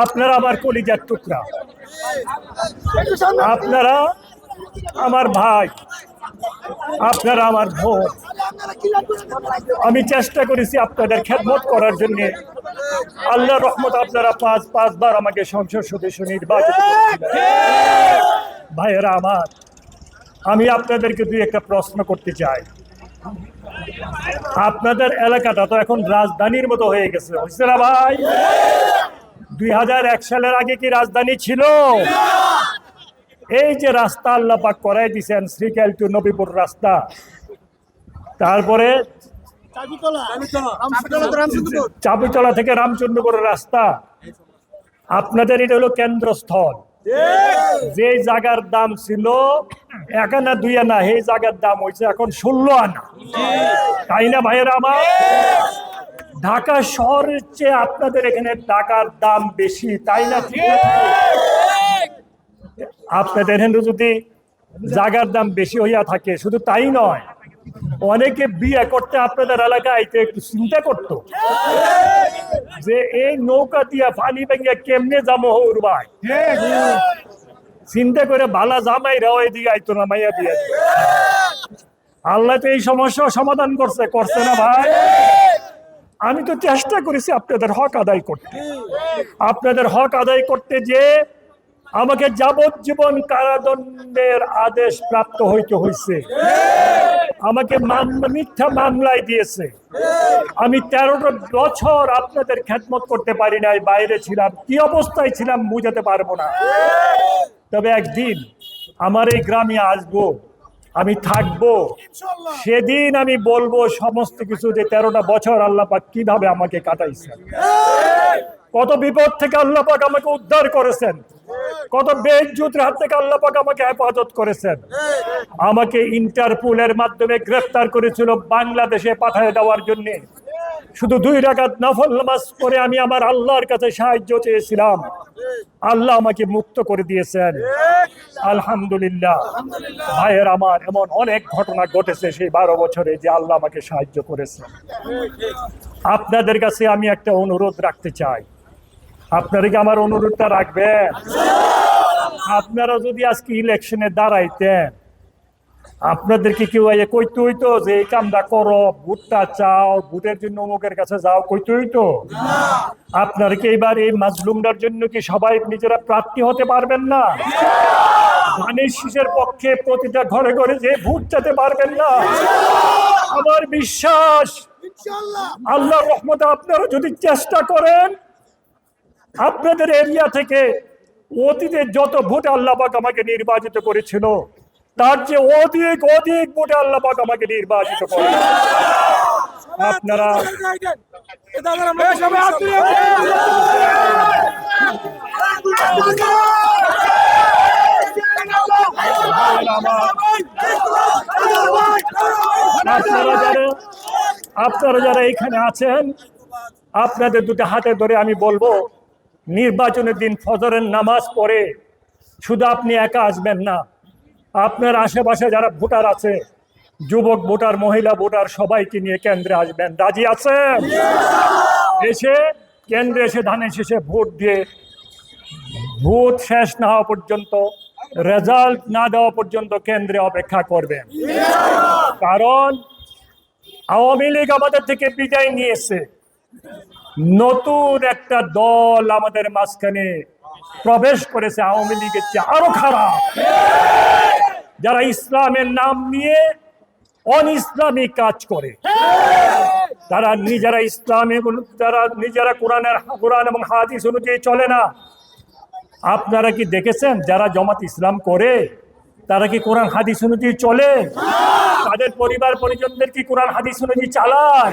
আপনারা আমার কলিজার টুকরা, আপনারা আমার ভাই, আপনারা আমার বোন। আমি চেষ্টা করেছি আপনাদের খেদমত করার জন্য। আল্লাহর রহমত আপনারা পাঁচবার আমাকে সংসদ সদস্য নির্বাচিত করেছিলেন। ভাইয়েরা আমার, আমি আপনাদেরকে দুই একটা প্রশ্ন করতে চাই। আপনাদের এলাকাটা তো এখন রাজধানীর মতো হয়ে গেছে, হয়েছে না ভাই? 2001 সালের আগে কি রাজধানী ছিল? এই যে রাস্তা আল্লাহ পাক করাই দিয়েছেন, শ্রীকাল টু নবীপুর রাস্তা, তারপরে চাবিতলা থেকে রামচন্দ্রপুরের রাস্তা, আপনাদের এটা হলো কেন্দ্রস্থল। যে জায়গার দাম ছিল 1 আনা 2 আনা, সেই জায়গার দাম হয়েছে এখন 16 আনা, তাই না ভাইয়েরা আমার? ঢাকা শহরের চেয়ে আপনাদের এখানে টাকার দাম বেশি, তাই না? আপনাদের এখানে যদি জায়গার দাম বেশি হইয়া থাকে, শুধু তাই নয়, অনেকে বিয়ে করতে আপনাদের এলাকায় আইতে একটু চিন্তা করতো যে এই নৌকা দিয়া পানি ভেঙে কেমনে যাবো হৌর ভাই। চিন্তা করে ভালা জামাইরা ওই দিকে আইতো না, মাইয়া দিয়ে। আল্লাহ তো এই সমস্যা সমাধান করছে না ভাই? আমি তো চেষ্টা করেছি আপনাদের হক আদায় করতে। আপনাদের হক আদায় করতে যে আমাকে যাবজ্জীবন কারাদণ্ডের আদেশ প্রাপ্ত হয়েছে। আমাকে মিথ্যা মামলায় দিয়েছে। আমি 13টা বছর আপনাদের খেদমত করতে পারি নাই, বাইরে ছিলাম, কি অবস্থায় ছিলাম বুঝাতে পারবো না। তবে একদিন আমার এই গ্রামে আসবো, আমি থাকবো, সেদিন আমি বলবো সমস্ত কিছু, যে 13টা বছর আল্লাহ পাক কিভাবে আমাকে কাটাইছেন, কত বিপদ থেকে আল্লাহ পাক আমাকে উদ্ধার করেছেন, কত বেইজ্জতের হাত থেকে আল্লাহ পাক আমাকে হেফাজত করেছেন। আমাকে ইন্টারপোলের মাধ্যমে গ্রেফতার করেছিল বাংলাদেশে পাঠিয়ে দেওয়ার জন্য। শুধু 2 রাকাত নফল নামাজ পড়ে আমি আমার আল্লাহর কাছে সাহায্য চেয়েছিলাম, আল্লাহ আমাকে মুক্ত করে দিয়েছেন, আলহামদুলিল্লাহ। ভাইয়ের আমার, এমন অনেক ঘটনা ঘটেছে সেই 12 বছরে যে আল্লাহ আমাকে সাহায্য করেছে। আপনাদের কাছে আমি একটা অনুরোধ রাখতে চাই, আপনারা কি আমার অনুরোধটা রাখবেন? আপনারা যদি আজকে ইলেকশনে দাঁড়াইতেন, আপনাদেরকে কেউ কইতে হইতো যে এই কামটা করো, ভোটটা চাও, ভোটের জন্য অমুকের কাছে যাও, কইতে হইতো? আপনারা কি এবার এই মাজলুমটার জন্য কি সবাই নিজেরা প্রার্থী হতে পারবেন না? ধানের শীষের পক্ষে প্রতিটা ঘরে ঘরে যে ভোট চাইতে পারবেন না? আমার বিশ্বাস আল্লাহর রহমতে আপনারা যদি চেষ্টা করেন, আপনাদের এরিয়া থেকে অতীতে যত ভোটে আল্লাহ পাক আমাকে নির্বাচিত করেছিল, তার যে অধিক ভোটে আল্লাহ পাক আমাকে নির্বাচিত করেন। আপনারা যারা এখানে আছেন, আপনাদের দুটো হাতে ধরে আমি বলবো, নির্বাচনের দিন ফজরের নামাজ পড়ে শুধু আপনি একা আসবেন না, আপনার আশেপাশে যারা ভোটার আছে, যুবক ভোটার, মহিলা ভোটার, সবাইকে নিয়ে কেন্দ্রে আসবেন। রাজি আছেন? এসে কেন্দ্রে এসে ধানের শেষে ভোট দিয়ে, ভোট শেষ না হওয়া পর্যন্ত, রেজাল্ট না দেওয়া পর্যন্ত কেন্দ্রে অপেক্ষা করবেন। কারণ আওয়ামী লীগ আমাদের থেকে বিদায় নিয়েছে, নতুন একটা দল আমাদের মাঝখানে প্রবেশ করেছে, আওয়ামী লীগের চেয়ে আরো খারাপ, যারা ইসলামের নাম নিয়ে অনইসলামী কাজ করে, তারা নিজেরা কোরআন এবং হাদিস অনুযায়ী চলে না। আপনারা কি দেখেছেন যারা জামাত ইসলাম করে তারা কি কোরআন হাদিস অনুযায়ী চলে? তাদের পরিবার পরিজনদের কি কোরআন হাদিস অনুযায়ী চালায়?